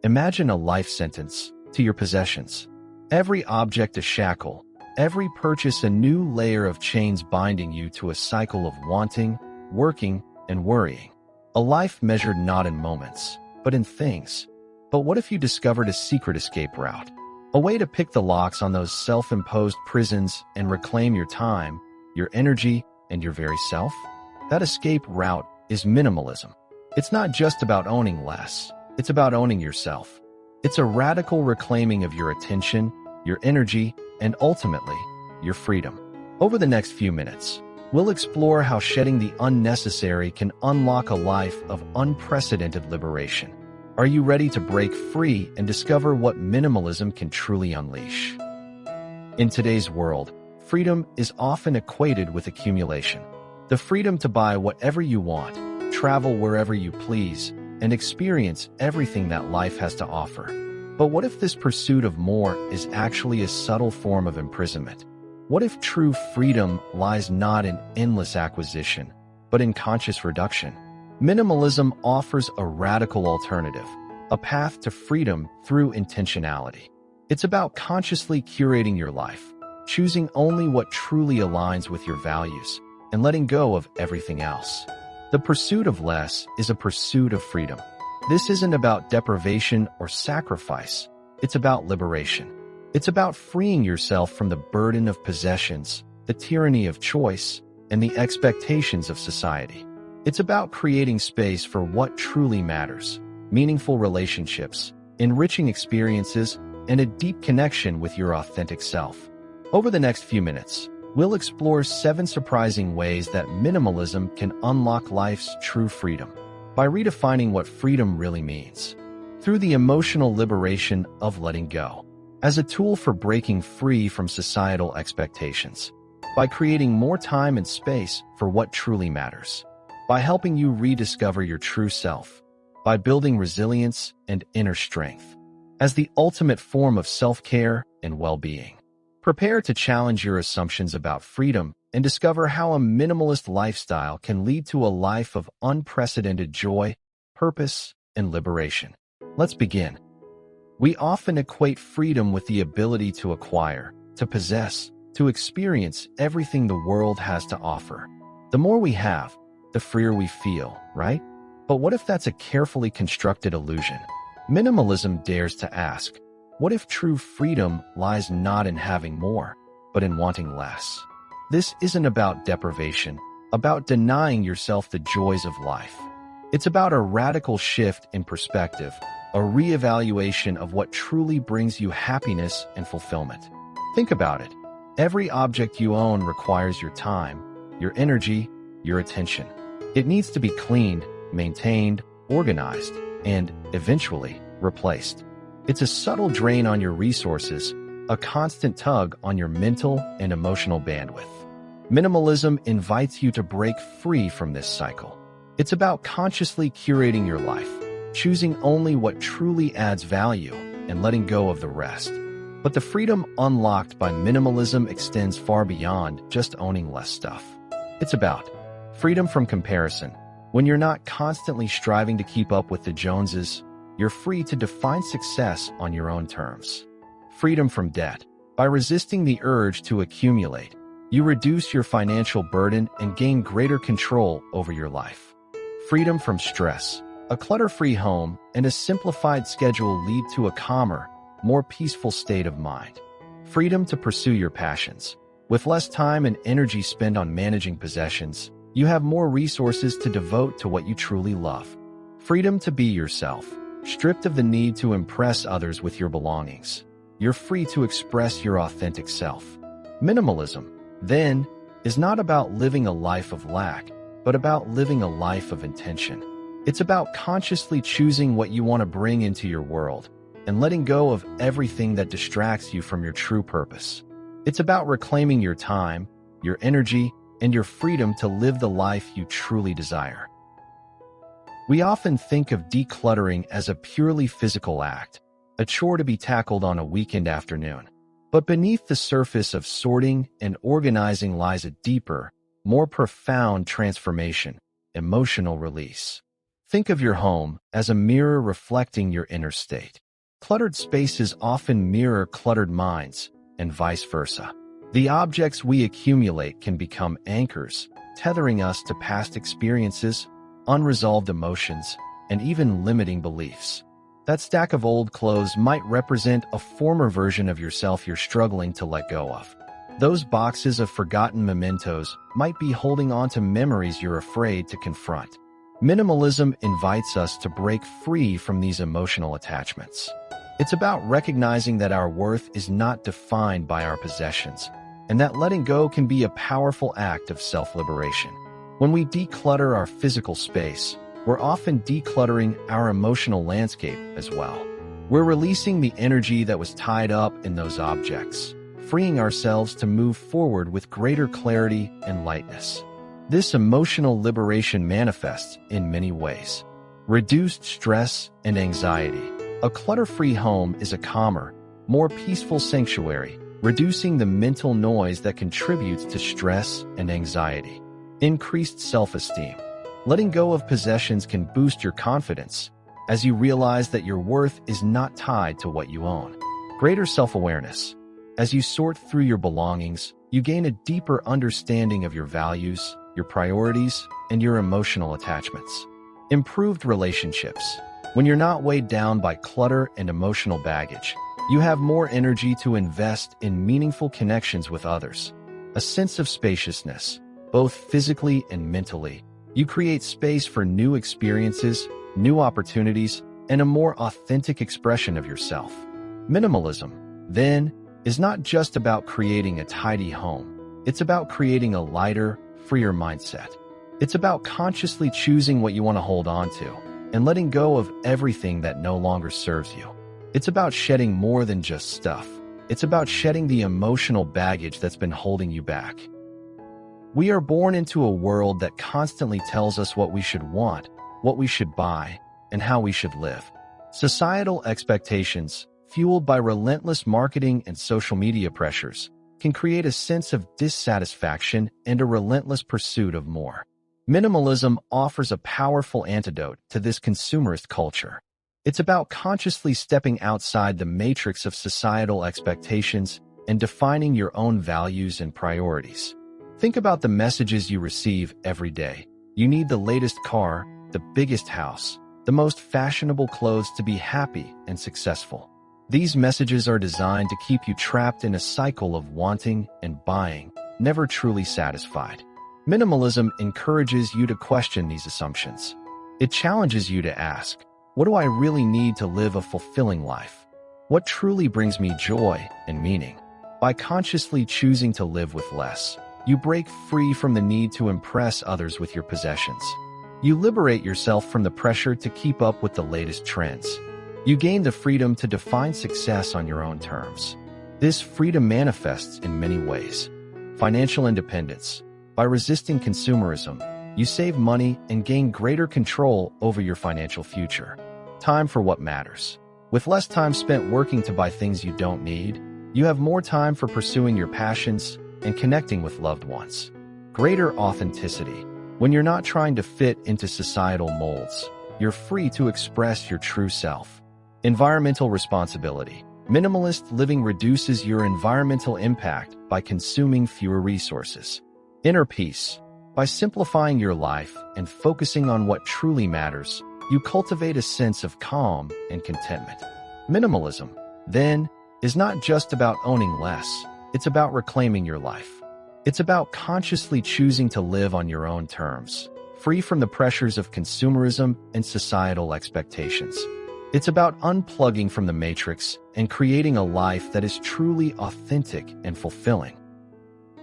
Imagine a life sentence to your possessions. Every object a shackle, every purchase a new layer of chains binding you to a cycle of wanting, working, and worrying. A life measured not in moments, but in things. But what if you discovered a secret escape route? A way to pick the locks on those self-imposed prisons and reclaim your time, your energy, and your very self? That escape route is minimalism. It's not just about owning less. It's about owning yourself. It's a radical reclaiming of your attention, your energy, and ultimately, your freedom. Over the next few minutes, we'll explore how shedding the unnecessary can unlock a life of unprecedented liberation. Are you ready to break free and discover what minimalism can truly unleash? In today's world, freedom is often equated with accumulation. The freedom to buy whatever you want, travel wherever you please, and experience everything that life has to offer. But what if this pursuit of more is actually a subtle form of imprisonment? What if true freedom lies not in endless acquisition, but in conscious reduction? Minimalism offers a radical alternative, a path to freedom through intentionality. It's about consciously curating your life, choosing only what truly aligns with your values, and letting go of everything else. The pursuit of less is a pursuit of freedom. This isn't about deprivation or sacrifice. It's about liberation. It's about freeing yourself from the burden of possessions, the tyranny of choice, and the expectations of society. It's about creating space for what truly matters, meaningful relationships, enriching experiences, and a deep connection with your authentic self. Over the next few minutes, we'll explore 7 surprising ways that minimalism can unlock life's true freedom by redefining what freedom really means through the emotional liberation of letting go, as a tool for breaking free from societal expectations, by creating more time and space for what truly matters, by helping you rediscover your true self, by building resilience and inner strength, as the ultimate form of self-care and well-being. Prepare to challenge your assumptions about freedom and discover how a minimalist lifestyle can lead to a life of unprecedented joy, purpose, and liberation. Let's begin. We often equate freedom with the ability to acquire, to possess, to experience everything the world has to offer. The more we have, the freer we feel, right? But what if that's a carefully constructed illusion? Minimalism dares to ask, what if true freedom lies not in having more, but in wanting less? This isn't about deprivation, about denying yourself the joys of life. It's about a radical shift in perspective, a reevaluation of what truly brings you happiness and fulfillment. Think about it. Every object you own requires your time, your energy, your attention. It needs to be cleaned, maintained, organized, and, eventually, replaced. It's a subtle drain on your resources, a constant tug on your mental and emotional bandwidth. Minimalism invites you to break free from this cycle. It's about consciously curating your life, choosing only what truly adds value and letting go of the rest. But the freedom unlocked by minimalism extends far beyond just owning less stuff. It's about freedom from comparison. When you're not constantly striving to keep up with the Joneses, you're free to define success on your own terms. Freedom from debt. By resisting the urge to accumulate, you reduce your financial burden and gain greater control over your life. Freedom from stress. A clutter-free home and a simplified schedule lead to a calmer, more peaceful state of mind. Freedom to pursue your passions. With less time and energy spent on managing possessions, you have more resources to devote to what you truly love. Freedom to be yourself. Stripped of the need to impress others with your belongings, you're free to express your authentic self. Minimalism, then, is not about living a life of lack, but about living a life of intention. It's about consciously choosing what you want to bring into your world and letting go of everything that distracts you from your true purpose. It's about reclaiming your time, your energy, and your freedom to live the life you truly desire. We often think of decluttering as a purely physical act, a chore to be tackled on a weekend afternoon. But beneath the surface of sorting and organizing lies a deeper, more profound transformation, emotional release. Think of your home as a mirror reflecting your inner state. Cluttered spaces often mirror cluttered minds, and vice versa. The objects we accumulate can become anchors, tethering us to past experiences, unresolved emotions, and even limiting beliefs. That stack of old clothes might represent a former version of yourself you're struggling to let go of. Those boxes of forgotten mementos might be holding on to memories you're afraid to confront. Minimalism invites us to break free from these emotional attachments. It's about recognizing that our worth is not defined by our possessions, and that letting go can be a powerful act of self-liberation. When we declutter our physical space, we're often decluttering our emotional landscape as well. We're releasing the energy that was tied up in those objects, freeing ourselves to move forward with greater clarity and lightness. This emotional liberation manifests in many ways. Reduced stress and anxiety. A clutter-free home is a calmer, more peaceful sanctuary, reducing the mental noise that contributes to stress and anxiety. Increased self-esteem. Letting go of possessions can boost your confidence, as you realize that your worth is not tied to what you own. Greater self-awareness. As you sort through your belongings, you gain a deeper understanding of your values, your priorities, and your emotional attachments. Improved relationships. When you're not weighed down by clutter and emotional baggage, you have more energy to invest in meaningful connections with others. A sense of spaciousness, both physically and mentally. You create space for new experiences, new opportunities, and a more authentic expression of yourself. Minimalism, then, is not just about creating a tidy home. It's about creating a lighter, freer mindset. It's about consciously choosing what you want to hold on to and letting go of everything that no longer serves you. It's about shedding more than just stuff. It's about shedding the emotional baggage that's been holding you back. We are born into a world that constantly tells us what we should want, what we should buy, and how we should live. Societal expectations, fueled by relentless marketing and social media pressures, can create a sense of dissatisfaction and a relentless pursuit of more. Minimalism offers a powerful antidote to this consumerist culture. It's about consciously stepping outside the matrix of societal expectations and defining your own values and priorities. Think about the messages you receive every day. You need the latest car, the biggest house, the most fashionable clothes to be happy and successful. These messages are designed to keep you trapped in a cycle of wanting and buying, never truly satisfied. Minimalism encourages you to question these assumptions. It challenges you to ask, what do I really need to live a fulfilling life? What truly brings me joy and meaning? By consciously choosing to live with less, you break free from the need to impress others with your possessions. You liberate yourself from the pressure to keep up with the latest trends. You gain the freedom to define success on your own terms. This freedom manifests in many ways. Financial independence. By resisting consumerism, you save money and gain greater control over your financial future. Time for what matters. With less time spent working to buy things you don't need, you have more time for pursuing your passions and connecting with loved ones. Greater authenticity. When you're not trying to fit into societal molds, you're free to express your true self. Environmental responsibility. Minimalist living reduces your environmental impact by consuming fewer resources. Inner peace. By simplifying your life and focusing on what truly matters, you cultivate a sense of calm and contentment. Minimalism, then, is not just about owning less. It's about reclaiming your life. It's about consciously choosing to live on your own terms, free from the pressures of consumerism and societal expectations. It's about unplugging from the matrix and creating a life that is truly authentic and fulfilling.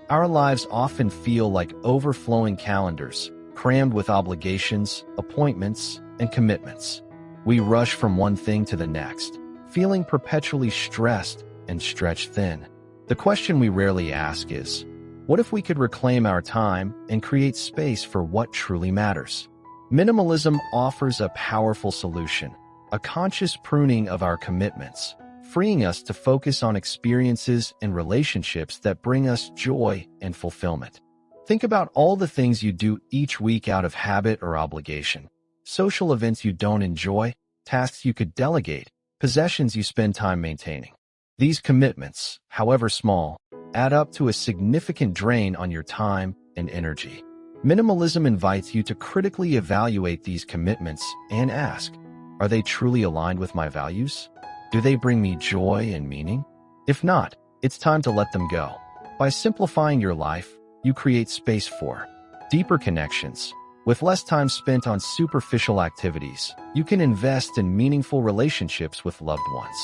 Our lives often feel like overflowing calendars, crammed with obligations, appointments, and commitments. We rush from one thing to the next, feeling perpetually stressed and stretched thin. The question we rarely ask is, what if we could reclaim our time and create space for what truly matters? Minimalism offers a powerful solution, a conscious pruning of our commitments, freeing us to focus on experiences and relationships that bring us joy and fulfillment. Think about all the things you do each week out of habit or obligation. social events you don't enjoy, tasks you could delegate, possessions you spend time maintaining. These commitments, however small, add up to a significant drain on your time and energy. Minimalism invites you to critically evaluate these commitments and ask, are they truly aligned with my values? Do they bring me joy and meaning? If not, it's time to let them go. By simplifying your life, you create space for deeper connections. With less time spent on superficial activities, you can invest in meaningful relationships with loved ones.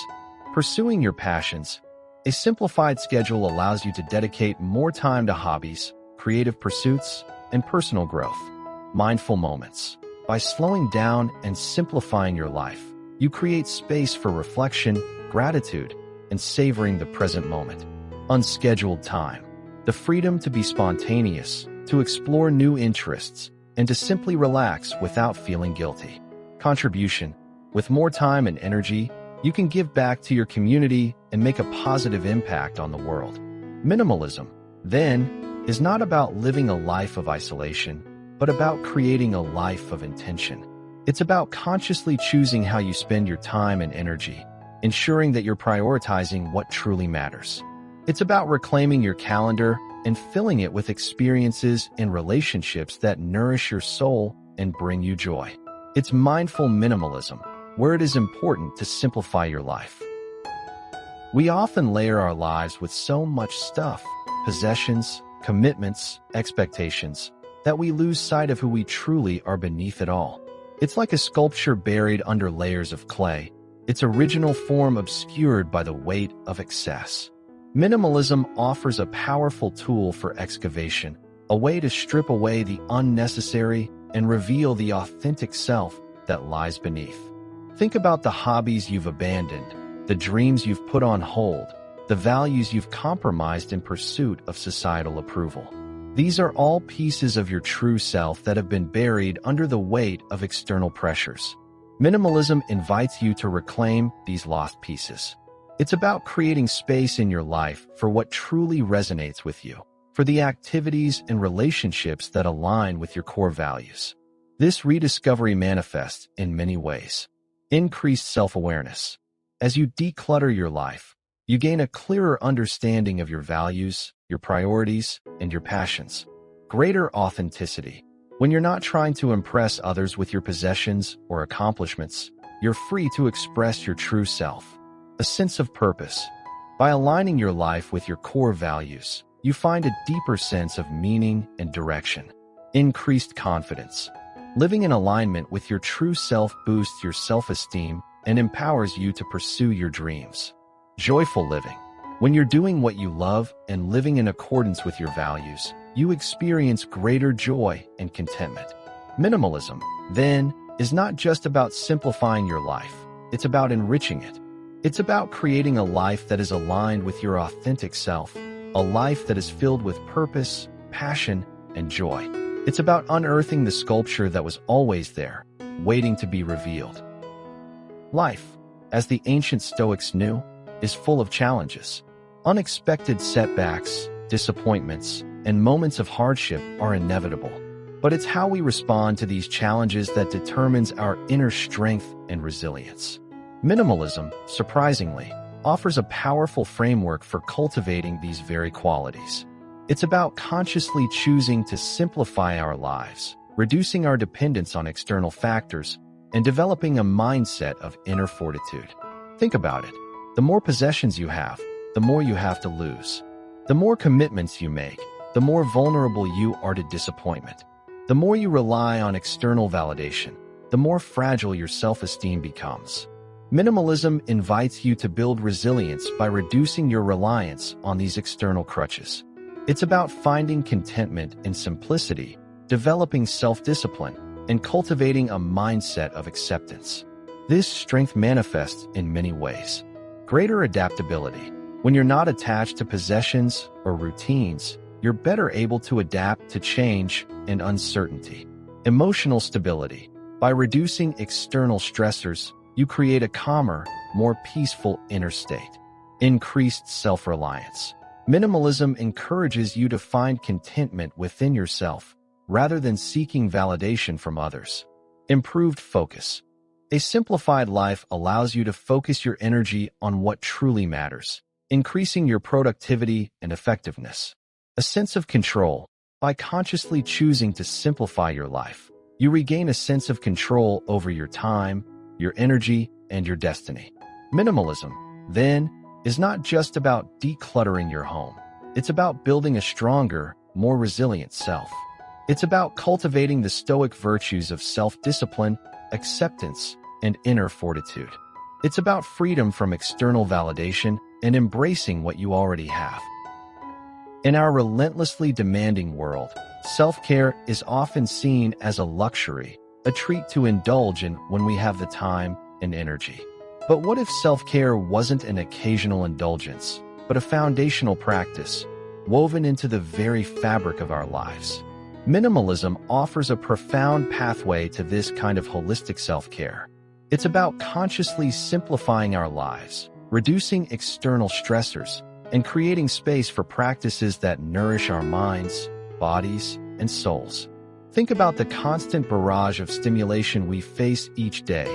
Pursuing your passions, a simplified schedule allows you to dedicate more time to hobbies, creative pursuits, and personal growth. Mindful moments. By slowing down and simplifying your life, you create space for reflection, gratitude, and savoring the present moment. Unscheduled time. The freedom to be spontaneous, to explore new interests, and to simply relax without feeling guilty. Contribution. With more time and energy, you can give back to your community and make a positive impact on the world. Minimalism, then, is not about living a life of isolation, but about creating a life of intention. It's about consciously choosing how you spend your time and energy, ensuring that you're prioritizing what truly matters. It's about reclaiming your calendar and filling it with experiences and relationships that nourish your soul and bring you joy. It's mindful minimalism, where it is important to simplify your life. We often layer our lives with so much stuff, possessions, commitments, expectations, that we lose sight of who we truly are beneath it all. It's like a sculpture buried under layers of clay, its original form obscured by the weight of excess. Minimalism offers a powerful tool for excavation, a way to strip away the unnecessary and reveal the authentic self that lies beneath. Think about the hobbies you've abandoned, the dreams you've put on hold, the values you've compromised in pursuit of societal approval. These are all pieces of your true self that have been buried under the weight of external pressures. Minimalism invites you to reclaim these lost pieces. It's about creating space in your life for what truly resonates with you, for the activities and relationships that align with your core values. This rediscovery manifests in many ways. Increased self-awareness. As you declutter your life, you gain a clearer understanding of your values, your priorities, and your passions. Greater authenticity. When you're not trying to impress others with your possessions or accomplishments, you're free to express your true self. A sense of purpose. By aligning your life with your core values, you find a deeper sense of meaning and direction. Increased confidence. Living in alignment with your true self boosts your self-esteem and empowers you to pursue your dreams. Joyful living. When you're doing what you love and living in accordance with your values, you experience greater joy and contentment. Minimalism, then, is not just about simplifying your life. It's about enriching it. It's about creating a life that is aligned with your authentic self, a life that is filled with purpose, passion, and joy. It's about unearthing the sculpture that was always there, waiting to be revealed. Life, as the ancient Stoics knew, is full of challenges. Unexpected setbacks, disappointments, and moments of hardship are inevitable. But it's how we respond to these challenges that determines our inner strength and resilience. Minimalism, surprisingly, offers a powerful framework for cultivating these very qualities. It's about consciously choosing to simplify our lives, reducing our dependence on external factors, and developing a mindset of inner fortitude. Think about it. The more possessions you have, the more you have to lose. The more commitments you make, the more vulnerable you are to disappointment. The more you rely on external validation, the more fragile your self-esteem becomes. Minimalism invites you to build resilience by reducing your reliance on these external crutches. It's about finding contentment in simplicity, developing self-discipline, and cultivating a mindset of acceptance. This strength manifests in many ways. Greater adaptability. When you're not attached to possessions or routines, you're better able to adapt to change and uncertainty. Emotional stability. By reducing external stressors, you create a calmer, more peaceful inner state. Increased self-reliance. Minimalism encourages you to find contentment within yourself, rather than seeking validation from others. Improved focus. A simplified life allows you to focus your energy on what truly matters, increasing your productivity and effectiveness. A sense of control. By consciously choosing to simplify your life, you regain a sense of control over your time, your energy, and your destiny. Minimalism, then, is not just about decluttering your home. It's about building a stronger, more resilient self. It's about cultivating the Stoic virtues of self-discipline, acceptance, and inner fortitude. It's about freedom from external validation and embracing what you already have. In our relentlessly demanding world, self-care is often seen as a luxury, a treat to indulge in when we have the time and energy. But what if self-care wasn't an occasional indulgence, but a foundational practice, woven into the very fabric of our lives? Minimalism offers a profound pathway to this kind of holistic self-care. It's about consciously simplifying our lives, reducing external stressors, and creating space for practices that nourish our minds, bodies, and souls. Think about the constant barrage of stimulation we face each day: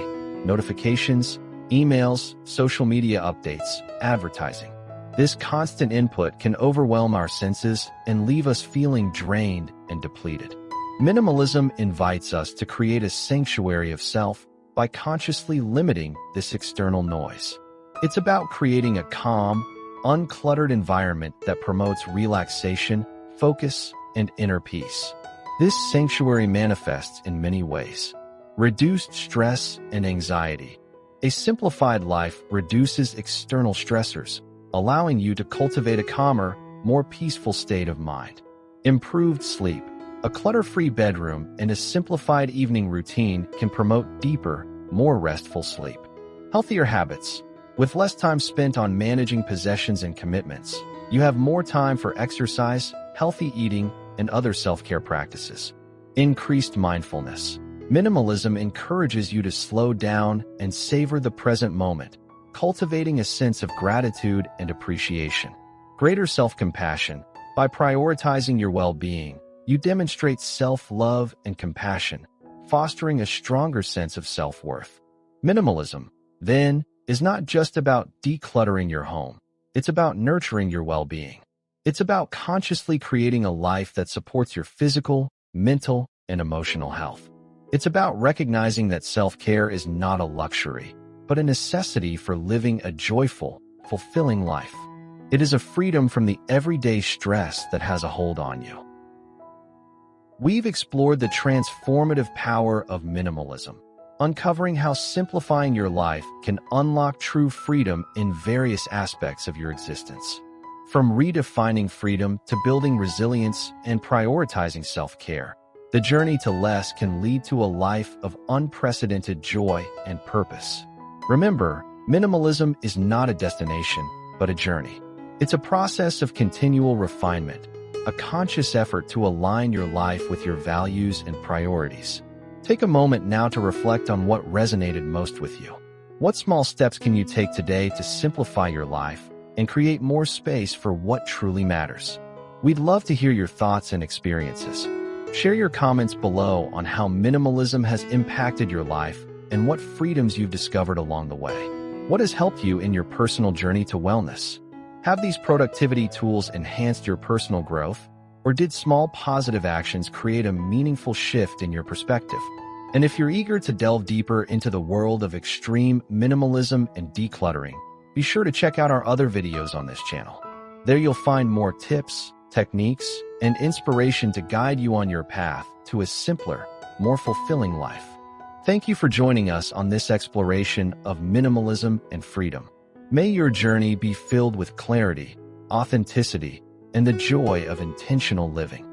notifications, emails, social media updates, advertising. This constant input can overwhelm our senses and leave us feeling drained and depleted. Minimalism invites us to create a sanctuary of self by consciously limiting this external noise. It's about creating a calm, uncluttered environment that promotes relaxation, focus, and inner peace. This sanctuary manifests in many ways. Reduced stress and anxiety. A simplified life reduces external stressors, allowing you to cultivate a calmer, more peaceful state of mind. Improved sleep. A clutter-free bedroom and a simplified evening routine can promote deeper, more restful sleep. Healthier habits. With less time spent on managing possessions and commitments, you have more time for exercise, healthy eating, and other self-care practices. Increased mindfulness. Minimalism encourages you to slow down and savor the present moment, cultivating a sense of gratitude and appreciation. Greater self-compassion. By prioritizing your well-being, you demonstrate self-love and compassion, fostering a stronger sense of self-worth. Minimalism, then, is not just about decluttering your home. It's about nurturing your well-being. It's about consciously creating a life that supports your physical, mental, and emotional health. It's about recognizing that self-care is not a luxury, but a necessity for living a joyful, fulfilling life. It is a freedom from the everyday stress that has a hold on you. We've explored the transformative power of minimalism, uncovering how simplifying your life can unlock true freedom in various aspects of your existence. From redefining freedom to building resilience and prioritizing self-care, the journey to less can lead to a life of unprecedented joy and purpose. Remember, minimalism is not a destination, but a journey. It's a process of continual refinement, a conscious effort to align your life with your values and priorities. Take a moment now to reflect on what resonated most with you. What small steps can you take today to simplify your life and create more space for what truly matters? We'd love to hear your thoughts and experiences. Share your comments below on how minimalism has impacted your life and what freedoms you've discovered along the way. What has helped you in your personal journey to wellness? Have these productivity tools enhanced your personal growth? Or did small positive actions create a meaningful shift in your perspective? And if you're eager to delve deeper into the world of extreme minimalism and decluttering, be sure to check out our other videos on this channel. There you'll find more tips, techniques, and inspiration to guide you on your path to a simpler, more fulfilling life. Thank you for joining us on this exploration of minimalism and freedom. May your journey be filled with clarity, authenticity, and the joy of intentional living.